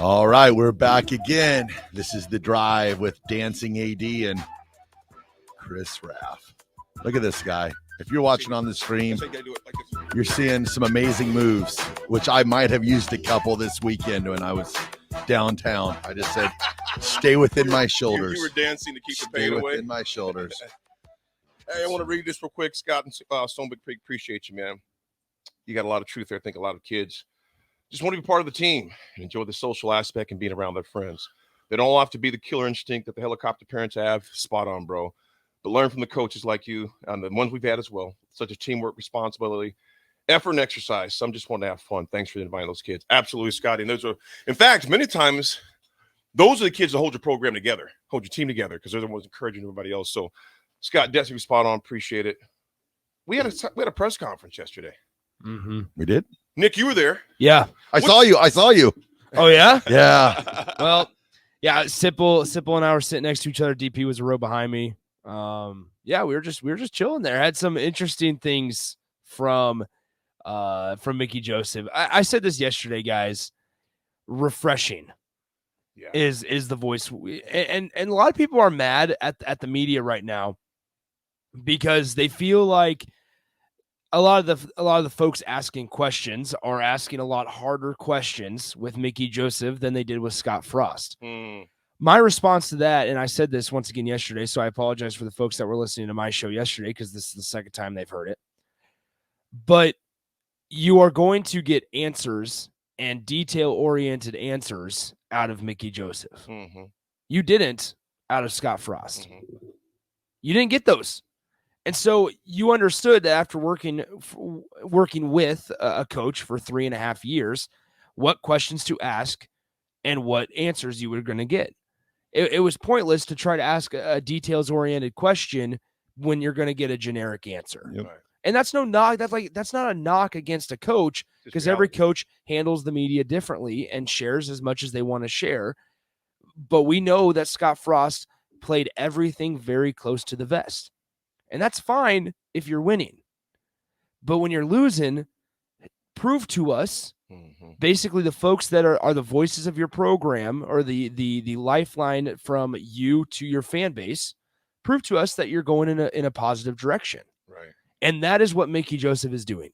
All right, we're back again. This is The Drive with Dancing AD and Chris Raff. Look at this guy. If you're watching on the stream, you're seeing some amazing moves, which I might have used a couple this weekend when I was downtown. I just said, stay within my shoulders. You were dancing to keep the pain away. Within my shoulders. Hey, I want to read this real quick. Scott and Stonebrook, appreciate you, man. You got a lot of truth there. I think a lot of kids just want to be part of the team and enjoy the social aspect and being around their friends. They don't all have to be the killer instinct that the helicopter parents have. Spot on, bro. But learn from the coaches like you and the ones we've had as well. Such a teamwork, responsibility, effort, and exercise. Some just want to have fun. Thanks for inviting those kids. Absolutely, Scotty. And those are, in fact, many times, those are the kids that hold your program together, hold your team together, because they're the ones encouraging everybody else. So, Scott, definitely spot on. Appreciate it. We had a press conference yesterday. Mm-hmm. We did. Nick, you were there. Yeah. I saw you. Oh, yeah? Yeah. Well, yeah, Sipple and I were sitting next to each other. DP was a row behind me. Yeah, we were just chilling there. Had some interesting things from Mickey Joseph. I said this yesterday, guys. Refreshing is the voice. And a lot of people are mad at the media right now because they feel like a lot of the folks asking questions are asking a lot harder questions with Mickey Joseph than they did with Scott Frost. My response to that, and I said this once again yesterday, so I apologize for the folks that were listening to my show yesterday because this is the second time they've heard it. But you are going to get answers and detail-oriented answers out of Mickey Joseph. Mm-hmm. You didn't out of Scott Frost. Mm-hmm. You didn't get those. And so you understood that after working with a coach for 3.5 years, what questions to ask and what answers you were going to get. It was pointless to try to ask a details-oriented question when you're going to get a generic answer. Yep. And that's no knock. That's not a knock against a coach because every coach handles the media differently and shares as much as they want to share. But we know that Scott Frost played everything very close to the vest. And that's fine if you're winning. But when you're losing, prove to us, basically the folks that are the voices of your program or the lifeline from you to your fan base, prove to us that you're going in a positive direction. Right. And that is what Mickey Joseph is doing.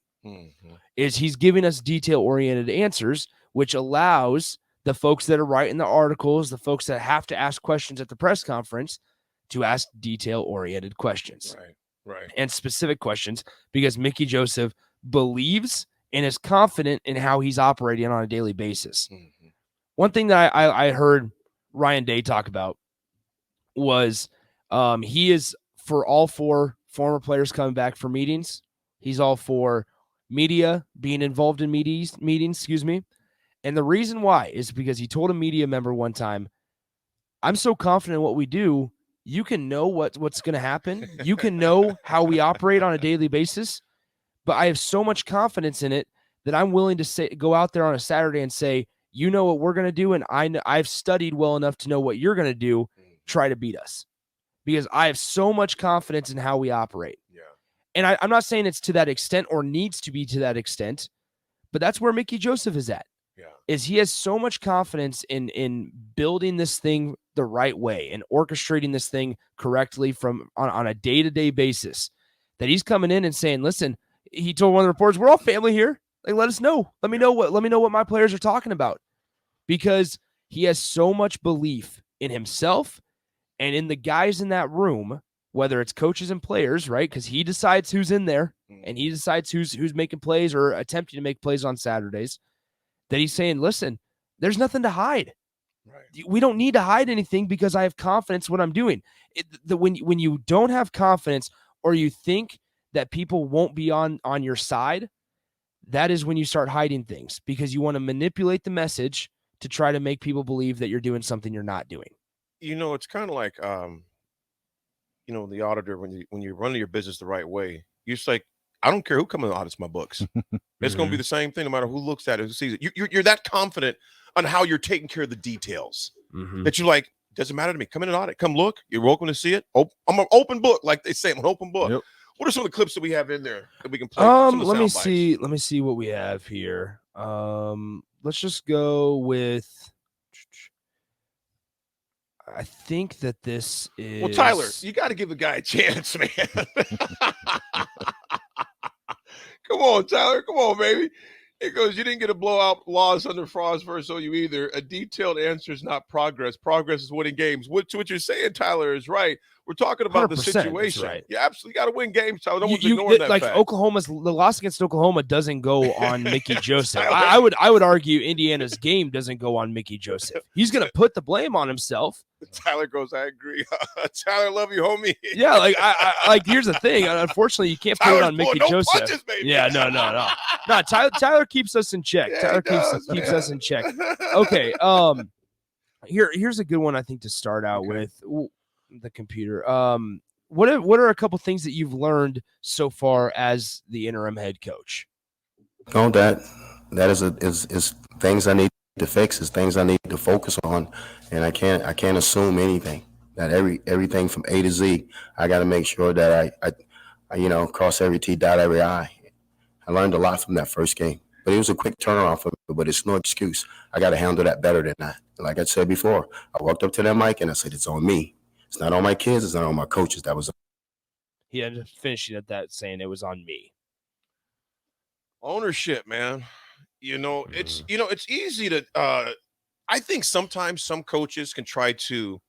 Is he's giving us detail-oriented answers, which allows the folks that are writing the articles, the folks that have to ask questions at the press conference, to ask detail-oriented questions. Right. And specific questions, because Mickey Joseph believes and is confident in how he's operating on a daily basis. Mm-hmm. One thing that I heard Ryan Day talk about was he is for all 4 former players coming back for meetings. He's all for media being involved in meetings, And the reason why is because he told a media member one time, I'm so confident in what we do, you can know what's going to happen. You can know how we operate on a daily basis, but I have so much confidence in it that I'm willing to go out there on a Saturday and say, you know what we're going to do, and I've studied well enough to know what you're going to do. Try to beat us, because I have so much confidence in how we operate. Yeah. And I'm not saying it's to that extent or needs to be to that extent, but that's where Mickey Joseph is at. Yeah. Is he has so much confidence in building this thing the right way and orchestrating this thing correctly on a day-to-day basis that he's coming in and saying, listen, he told one of the reporters, we're all family here. Like, let us know. Let me know what my players are talking about, because he has so much belief in himself and in the guys in that room, whether it's coaches and players, right? Because he decides who's in there and he decides who's making plays or attempting to make plays on Saturdays, that he's saying, listen, there's nothing to hide. Right. We don't need to hide anything because I have confidence in what I'm doing. When you don't have confidence or you think that people won't be on your side, that is when you start hiding things, because you want to manipulate the message to try to make people believe that you're doing something you're not doing. It's kind of like, the auditor, when you're running your business the right way, you're just like, I don't care who comes and audits my books. It's going to be the same thing no matter who looks at it, who sees it. You're that confident on how you're taking care of the details that you're like, doesn't matter to me. Come in and audit. Come look. You're welcome to see it. I'm an open book, like they say. I'm an open book. Yep. What are some of the clips that we have in there that we can play? Let me see what we have here. Let's just go with I think that this is. Well, Tyler, you got to give the guy a chance, man. Come on, Tyler. Come on, baby. It goes, you didn't get a blowout loss under Frost versus OU either. A detailed answer is not progress. Progress is winning games. What you're saying, Tyler, is right. We're talking about the 100% situation. right. You absolutely got to win games, Tyler. No one's ignoring that like fact. the loss against Oklahoma doesn't go on Mickey Joseph. I would argue Indiana's game doesn't go on Mickey Joseph. He's going to put the blame on himself. Tyler goes, I agree. Tyler, love you, homie. Yeah, like I here's the thing. Unfortunately, you can't put it on Mickey Joseph. Punches, baby. Yeah, no. No, Tyler keeps us in check. Yeah, Tyler keeps us in check. Okay. Here's a good one I think to start out with. Ooh, the computer. What are a couple things that you've learned so far as the interim head coach? No, that is things I need to fix, is things I need to focus on, and I can't assume anything. That everything from A to Z, I got to make sure that I cross every T, dot every I. I learned a lot from that first game, but it was a quick turnaround for me. But it's no excuse. I got to handle that better than that. Like I said before, I walked up to that mic and I said, "It's on me. It's not on my kids. It's not on my coaches." That was. He ended up finishing at that saying it was on me. Ownership, man. It's easy to I think sometimes some coaches can try to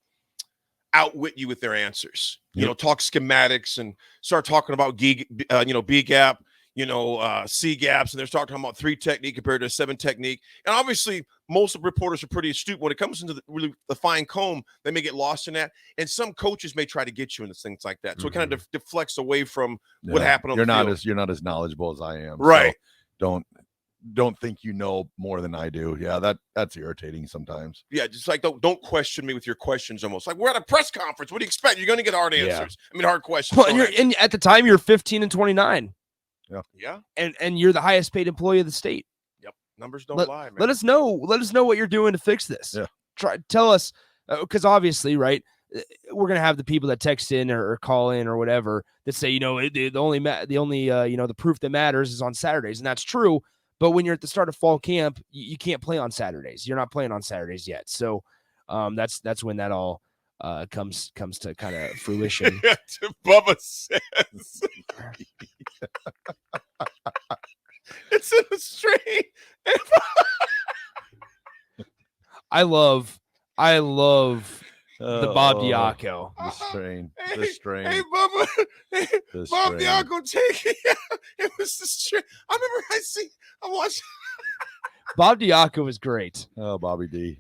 outwit you with their answers. Talk schematics and start talking about B gap, C gaps, and they're talking about 3 technique compared to 7 technique. And obviously, most of the reporters are pretty astute when it comes into the fine comb. They may get lost in that, and some coaches may try to get you into things like that. So it kind of deflects away from what happened on the field. You're not as knowledgeable as I am, right? So don't think you know more than I do. Yeah, that's irritating sometimes. Yeah, just like don't question me with your questions. Almost like we're at a press conference. What do you expect? You're going to get hard answers. Yeah. I mean, hard questions. Well, and at the time, you're 15-29. Yeah. And you're the highest paid employee of the state. Yep. Numbers don't lie, man. Let us know what you're doing to fix this. Yeah. Tell us, because obviously, right, we're gonna have the people that text in or call in or whatever that say, the proof that matters is on Saturdays, and that's true. But when you're at the start of fall camp, you can't play on Saturdays. You're not playing on Saturdays yet. So that's when that all comes to kind of fruition. Bubba says it's in the stream. I love the Bob Diaco. The strain. Hey, Bubba. Bob Diaco, take it. It was the strain. I remember I watched. Bob Diaco was great. Oh, Bobby D.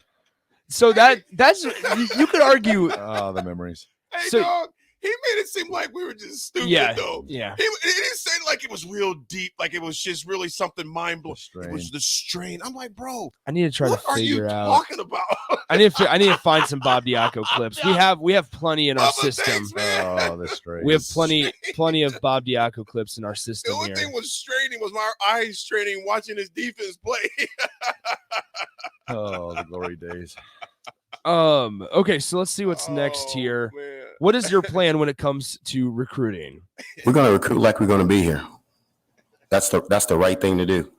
So that's you could argue. Oh, the memories. Hey, dog. He made it seem like we were just stupid, though. Yeah. He didn't say like it was real deep, like it was just really something mind-blowing. It was the strain. I'm like, bro, I need to try to figure out. What are you talking about? I need to find some Bob Diaco clips. We have plenty in our system. Thanks, the strain. We have plenty of Bob Diaco clips in our system. The only thing was straining was my eyes straining watching his defense play. Oh, the glory days. Okay, so let's see what's next here. Man. What is your plan when it comes to recruiting? We're going to recruit like we're going to be here. That's the right thing to do.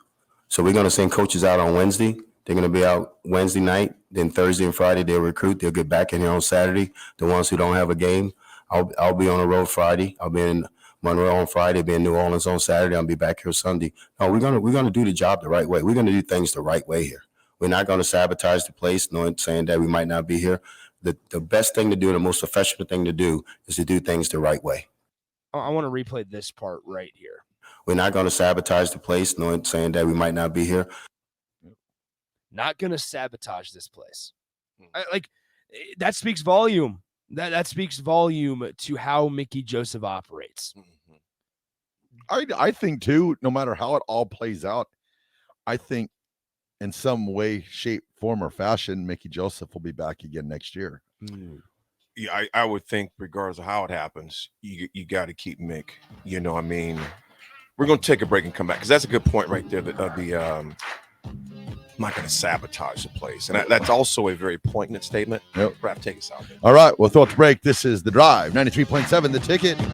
So we're going to send coaches out on Wednesday. They're going to be out Wednesday night. Then Thursday and Friday they'll recruit. They'll get back in here on Saturday. The ones who don't have a game, I'll be on the road Friday. I'll be in Monroe on Friday. Be in New Orleans on Saturday. I'll be back here Sunday. No, we're gonna do the job the right way. We're going to do things the right way here. We're not going to sabotage the place, saying that we might not be here. The best thing to do, the most professional thing to do, is to do things the right way. I want to replay this part right here. We're not going to sabotage the place, saying that we might not be here. Not going to sabotage this place. That speaks volume. That speaks volume to how Mickey Joseph operates. I think too, no matter how it all plays out, I think in some way, shape, form, or fashion, Mickey Joseph will be back again next year. Yeah, I would think regardless of how it happens, you got to keep Mick. We're going to take a break and come back because that's a good point right there. I'm not going to sabotage the place. And that's also a very poignant statement. Yep. Raph, take us out. All right, we'll throw it to break. This is The Drive, 93.7 The Ticket.